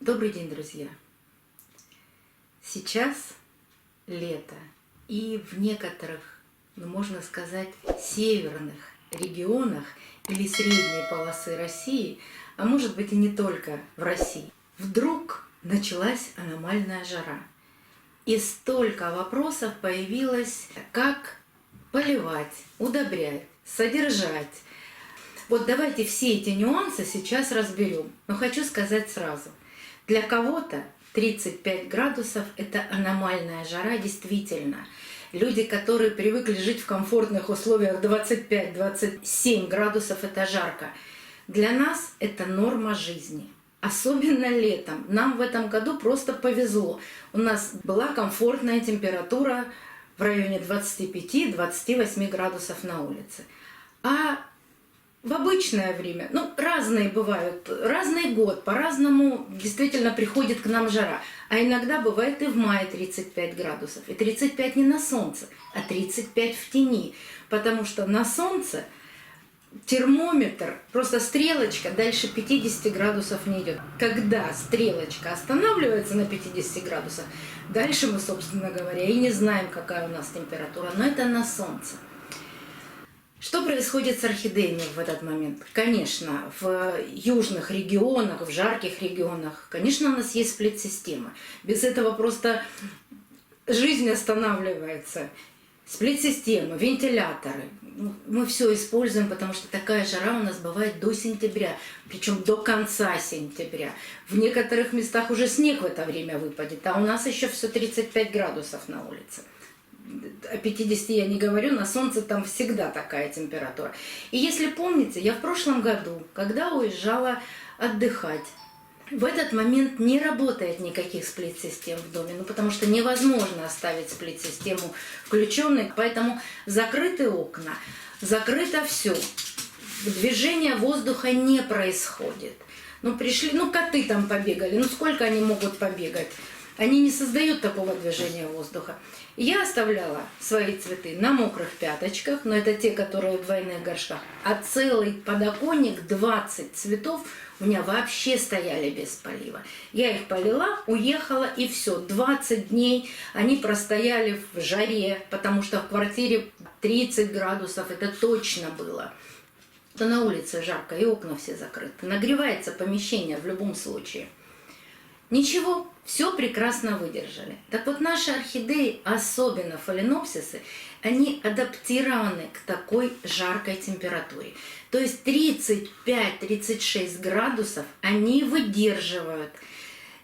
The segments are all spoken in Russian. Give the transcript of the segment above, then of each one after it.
Добрый день, друзья! Сейчас лето, и в некоторых, можно сказать, северных регионах или средней полосы России, а может быть и не только в России, вдруг началась аномальная жара. И столько вопросов появилось, как поливать, удобрять, содержать. Вот давайте все эти нюансы сейчас разберем. Но хочу сказать сразу. Для кого-то 35 градусов – это аномальная жара, действительно. Люди, которые привыкли жить в комфортных условиях 25-27 градусов – это жарко. Для нас это норма жизни. Особенно летом. Нам в этом году просто повезло. У нас была комфортная температура в районе 25-28 градусов на улице. А в обычное время, разные бывают, разный год, по-разному действительно приходит к нам жара. А иногда бывает и в мае 35 градусов. И 35 не на солнце, а 35 в тени. Потому что на солнце термометр, просто стрелочка дальше 50 градусов не идет. Когда стрелочка останавливается на 50 градусах, дальше мы, собственно говоря, и не знаем, какая у нас температура. Но это на солнце. Что происходит с орхидеями в этот момент? Конечно, в южных регионах, в жарких регионах, конечно, у нас есть сплит-система. Без этого просто жизнь останавливается. Сплит-система, вентиляторы. Мы все используем, потому что такая жара у нас бывает до сентября, причем до конца сентября. В некоторых местах уже снег в это время выпадет, а у нас еще все 35 градусов на улице. О 50 я не говорю, на солнце там всегда такая температура. И если помните, я в прошлом году, когда уезжала отдыхать, в этот момент не работает никаких сплит-систем в доме, потому что невозможно оставить сплит-систему включенной, поэтому закрыты окна, закрыто все, движения воздуха не происходит. Пришли, коты там побегали, сколько они могут побегать? Они не создают такого движения воздуха. Я оставляла свои цветы на мокрых пяточках, но это те, которые в двойных горшках. А целый подоконник, 20 цветов, у меня вообще стояли без полива. Я их полила, уехала, и все. 20 дней они простояли в жаре, потому что в квартире 30 градусов, это точно было. То на улице жарко, и окна все закрыты. Нагревается помещение в любом случае. Ничего, все прекрасно выдержали. Так вот, наши орхидеи, особенно фаленопсисы, они адаптированы к такой жаркой температуре. То есть 35-36 градусов они выдерживают.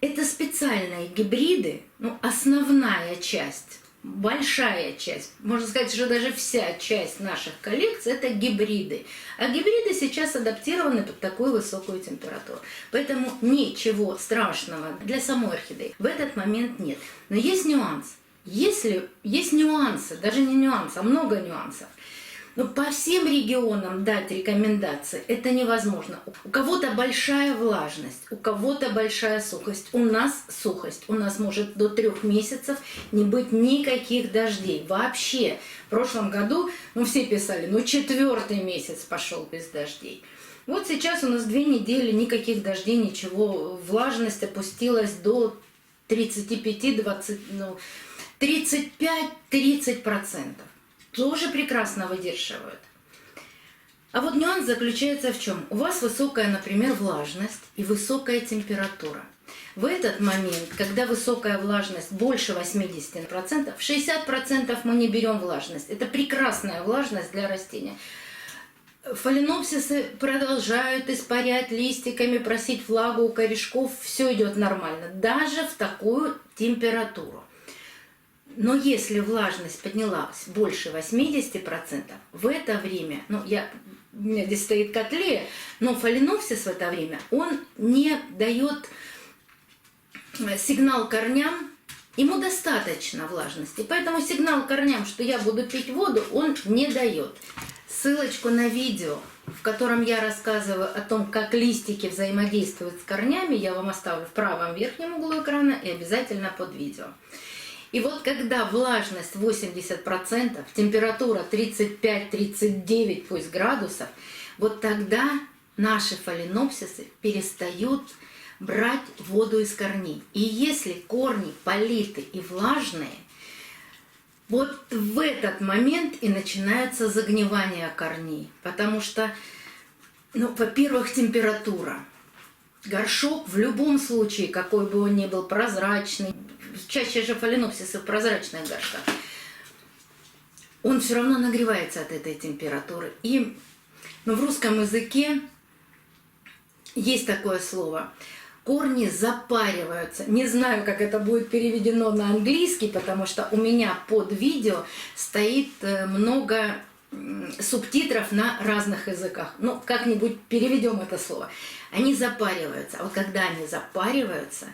Это специальные гибриды, основная часть, большая часть, можно сказать, что даже вся часть наших коллекций – это гибриды. А гибриды сейчас адаптированы под такую высокую температуру. Поэтому ничего страшного для самой орхидеи в этот момент нет. Но есть нюанс. Если есть нюансы, даже не нюансы, а много нюансов, но по всем регионам дать рекомендации это невозможно. У кого-то большая влажность, у кого-то большая сухость. У нас сухость. У нас может до 3 месяцев не быть никаких дождей. Вообще. В прошлом году, все писали, 4-й месяц пошел без дождей. Вот сейчас у нас 2 недели никаких дождей, ничего. Влажность опустилась до 35-20, 35-30%. Тоже прекрасно выдерживают. А вот нюанс заключается в чем? У вас высокая, например, влажность и высокая температура. В этот момент, когда высокая влажность больше 80%, 60% мы не берем влажность. Это прекрасная влажность для растения. Фаленопсисы продолжают испарять листиками, просить влагу у корешков. Все идет нормально, даже в такую температуру. Но если влажность поднялась больше 80%, в это время, у меня здесь стоит котлея, но фаленопсис в это время, он не дает сигнал корням, ему достаточно влажности. Поэтому сигнал корням, что я буду пить воду, он не дает. Ссылочку на видео, в котором я рассказываю о том, как листики взаимодействуют с корнями, я вам оставлю в правом верхнем углу экрана и обязательно под видео. И вот когда влажность 80%, температура 35-39 пусть градусов, вот тогда наши фаленопсисы перестают брать воду из корней. И если корни политы и влажные, вот в этот момент и начинается загнивание корней. Потому что, во-первых, температура. Горшок в любом случае, какой бы он ни был, прозрачный, чаще же фаленопсисы в прозрачных горшках, он все равно нагревается от этой температуры. И в русском языке есть такое слово. Корни запариваются. Не знаю, как это будет переведено на английский, потому что у меня под видео стоит много субтитров на разных языках. Как-нибудь переведем это слово. Они запариваются. А вот когда они запариваются,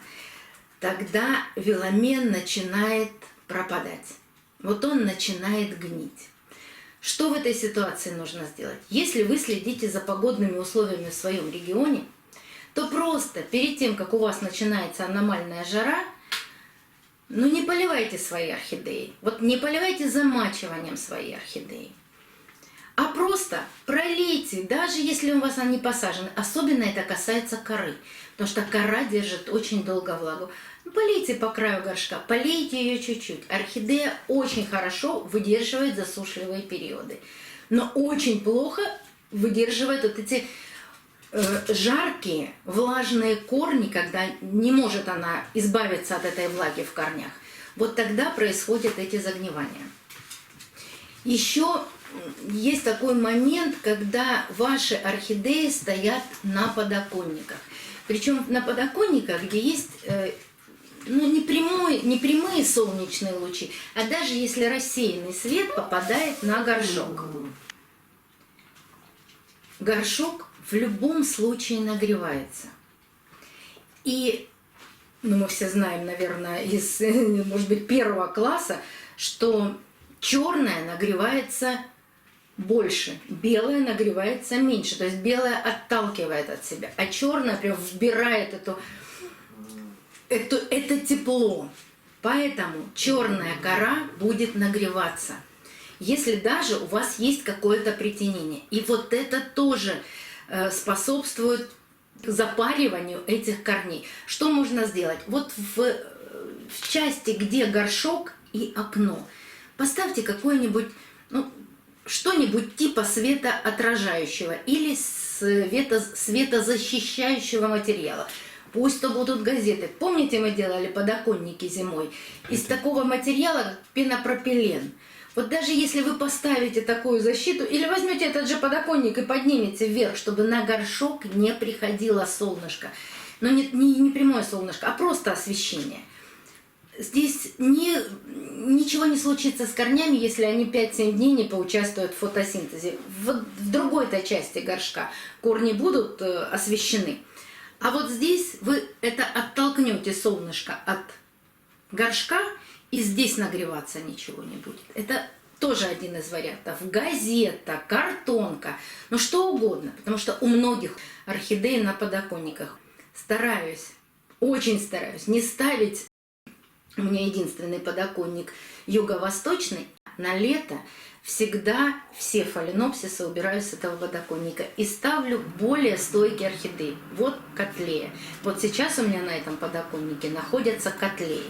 тогда веломен начинает пропадать. Вот он начинает гнить. Что в этой ситуации нужно сделать? Если вы следите за погодными условиями в своем регионе, то просто перед тем, как у вас начинается аномальная жара, не поливайте свои орхидеи. Вот не поливайте замачиванием свои орхидеи. А просто пролейте, даже если у вас они посажены. Особенно это касается коры, потому что кора держит очень долго влагу. Полейте по краю горшка, полейте ее чуть-чуть. Орхидея очень хорошо выдерживает засушливые периоды, но очень плохо выдерживает вот эти жаркие, влажные корни, когда не может она избавиться от этой влаги в корнях. Вот тогда происходят эти загнивания. Еще есть такой момент, когда ваши орхидеи стоят на подоконниках. Причем на подоконниках, где есть не прямые солнечные лучи, а даже если рассеянный свет попадает на горшок. Горшок в любом случае нагревается. И мы все знаем, наверное, из, может быть, 1 класса, что черное нагревается больше, белое нагревается меньше. То есть белое отталкивает от себя, а черное прям вбирает это тепло. Поэтому черная кора будет нагреваться, если даже у вас есть какое-то притенение. И вот это тоже способствует запариванию этих корней. Что можно сделать? Вот в части, где горшок и окно, поставьте какое-нибудь, что-нибудь типа светоотражающего или светозащищающего материала. Пусть то будут газеты. Помните, мы делали подоконники зимой из такого материала, как пенопропилен. Вот даже если вы поставите такую защиту, или возьмете этот же подоконник и поднимете вверх, чтобы на горшок не приходило солнышко, но не прямое солнышко, а просто освещение. Здесь ничего не случится с корнями, если они 5-7 дней не поучаствуют в фотосинтезе. В другой-то части горшка корни будут освещены. А вот здесь вы это оттолкнете солнышко от горшка, и здесь нагреваться ничего не будет. Это тоже один из вариантов. Газета, картонка, что угодно. Потому что у многих орхидей на подоконниках. Очень стараюсь не ставить. У меня единственный подоконник юго-восточный. На лето всегда все фаленопсисы убираю с этого подоконника и ставлю более стойкие орхидеи. Вот котлея. Вот сейчас у меня на этом подоконнике находятся котлеи.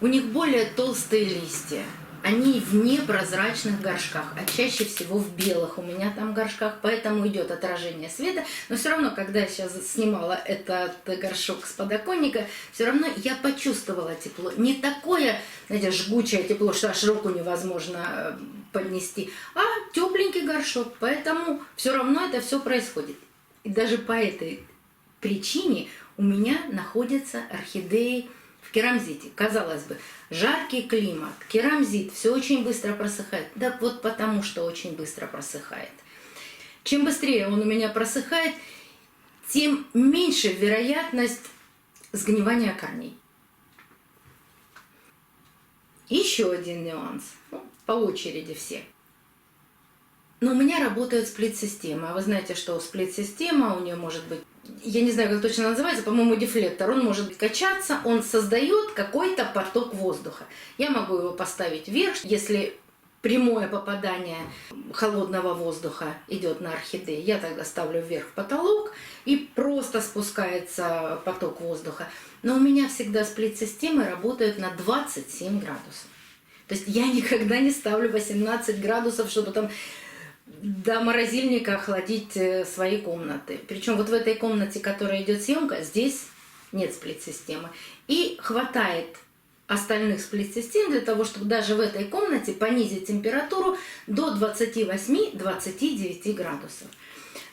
У них более толстые листья. Они в непрозрачных горшках, а чаще всего в белых у меня там горшках, поэтому идет отражение света. Но все равно, когда я сейчас снимала этот горшок с подоконника, все равно я почувствовала тепло. Не такое, знаете, жгучее тепло, что аж руку невозможно поднести, а тепленький горшок, поэтому все равно это все происходит. И даже по этой причине у меня находятся орхидеи в керамзите. Казалось бы, жаркий климат, керамзит, все очень быстро просыхает. Да вот потому, что очень быстро просыхает. Чем быстрее он у меня просыхает, тем меньше вероятность сгнивания корней. Еще один нюанс. По очереди все. Но у меня работает сплит-система. А вы знаете, что сплит-система, у нее может быть, я не знаю, как точно называется, по-моему, дефлектор. Он может качаться, он создает какой-то поток воздуха. Я могу его поставить вверх, если прямое попадание холодного воздуха идет на орхидеи, я тогда ставлю вверх потолок и просто спускается поток воздуха. Но у меня всегда сплит-системы работают на 27 градусов. То есть я никогда не ставлю 18 градусов, чтобы там до морозильника охладить свои комнаты. Причем вот в этой комнате, которая идет съемка, здесь нет сплит-системы. И хватает остальных сплит-систем для того, чтобы даже в этой комнате понизить температуру до 28-29 градусов.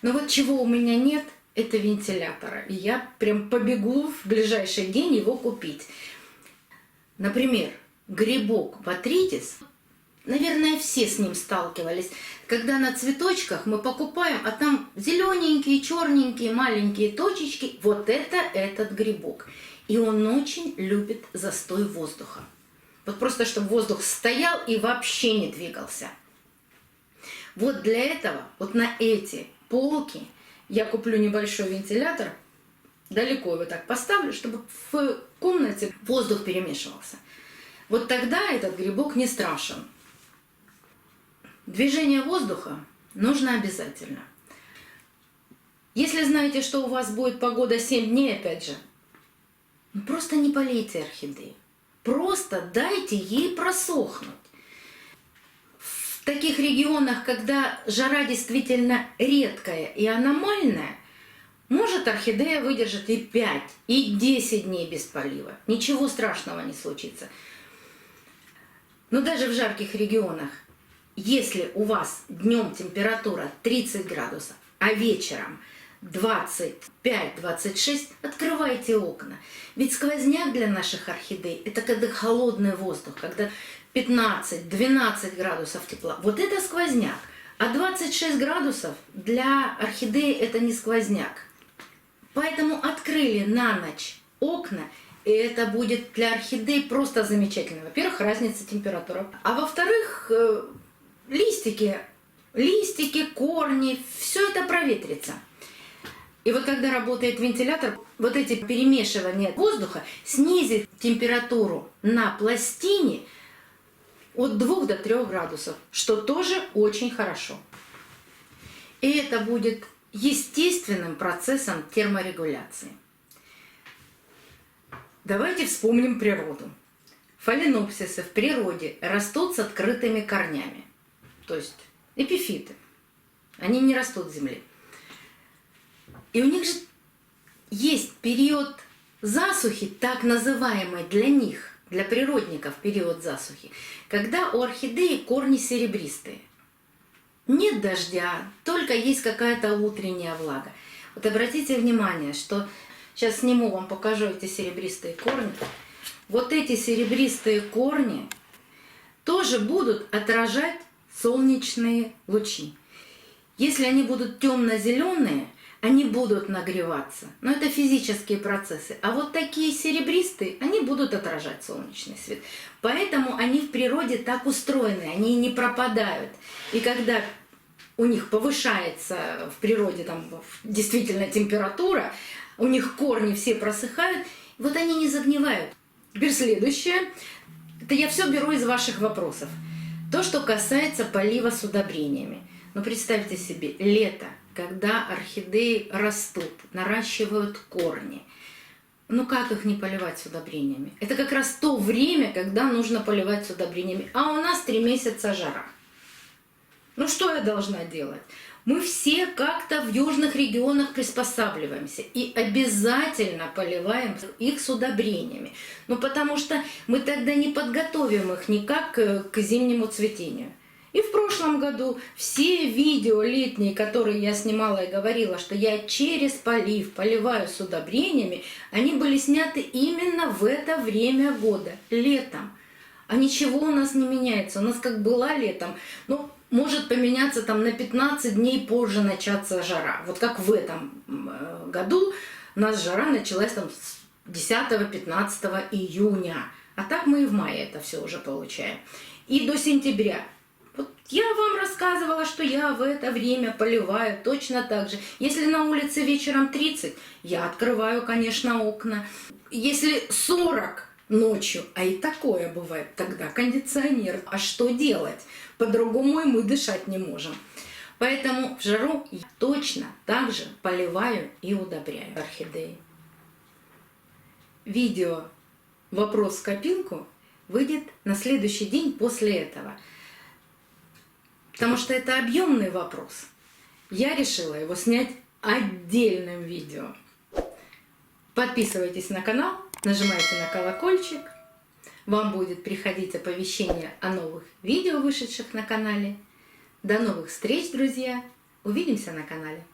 Но вот чего у меня нет, это вентилятора. И я прям побегу в ближайший день его купить. Например, грибок ботритис. Наверное, все с ним сталкивались. Когда на цветочках мы покупаем, а там зелененькие, черненькие, маленькие точечки. Вот это этот грибок. И он очень любит застой воздуха. Вот просто, чтобы воздух стоял и вообще не двигался. Вот для этого, вот на эти полки я куплю небольшой вентилятор, далеко его так поставлю, чтобы в комнате воздух перемешивался. Вот тогда этот грибок не страшен. Движение воздуха нужно обязательно. Если знаете, что у вас будет погода 7 дней, опять же, просто не полейте орхидеи. Просто дайте ей просохнуть. В таких регионах, когда жара действительно редкая и аномальная, может орхидея выдержать и 5, и 10 дней без полива. Ничего страшного не случится. Но даже в жарких регионах, если у вас днем температура 30 градусов, а вечером 25-26, открывайте окна. Ведь сквозняк для наших орхидей – это когда холодный воздух, когда 15-12 градусов тепла. Вот это сквозняк. А 26 градусов для орхидеи – это не сквозняк. Поэтому открыли на ночь окна, и это будет для орхидей просто замечательно. Во-первых, разница температуры. А во-вторых, листики, корни, все это проветрится. И вот когда работает вентилятор, вот эти перемешивания воздуха снизит температуру на пластине от 2 до 3 градусов, что тоже очень хорошо. И это будет естественным процессом терморегуляции. Давайте вспомним природу. Фаленопсисы в природе растут с открытыми корнями, то есть эпифиты. Они не растут в земле. И у них же есть период засухи, так называемый для них, для природников период засухи, когда у орхидеи корни серебристые. Нет дождя, только есть какая-то утренняя влага. Вот обратите внимание, что сейчас сниму вам, покажу эти серебристые корни. Вот эти серебристые корни тоже будут отражать солнечные лучи. Если они будут темно-зеленые, они будут нагреваться. Но это физические процессы. А вот такие серебристые, они будут отражать солнечный свет. Поэтому они в природе так устроены, они не пропадают. И когда у них повышается в природе там, действительно температура, у них корни все просыхают, вот они не загнивают. Теперь следующее. Это я все беру из ваших вопросов. То, что касается полива с удобрениями. Ну, представьте себе, лето, когда орхидеи растут, наращивают корни. Ну, как их не поливать с удобрениями? Это как раз то время, когда нужно поливать с удобрениями. А у нас 3 месяца жара. Ну, что я должна делать? Мы все как-то в южных регионах приспосабливаемся и обязательно поливаем их с удобрениями. Ну, потому что мы тогда не подготовим их никак к зимнему цветению. И в прошлом году все видео летние, которые я снимала и говорила, что я через полив поливаю с удобрениями, они были сняты именно в это время года, летом. А ничего у нас не меняется. У нас как была летом, ну, может поменяться там на 15 дней позже начаться жара. Вот как в этом году у нас жара началась там с 10-15 июня. А так мы и в мае это все уже получаем. И до сентября. Вот я вам рассказывала, что я в это время поливаю точно так же. Если на улице вечером 30, я открываю, конечно, окна. Если 40, ночью, а и такое бывает, тогда кондиционер. А что делать? По-другому и мы дышать не можем. Поэтому в жару я точно так же поливаю и удобряю орхидеи. Видео «Вопрос в копилку» выйдет на следующий день после этого. Потому что это объемный вопрос. Я решила его снять отдельным видео. Подписывайтесь на канал, нажимайте на колокольчик. Вам будет приходить оповещение о новых видео, вышедших на канале. До новых встреч, друзья! Увидимся на канале!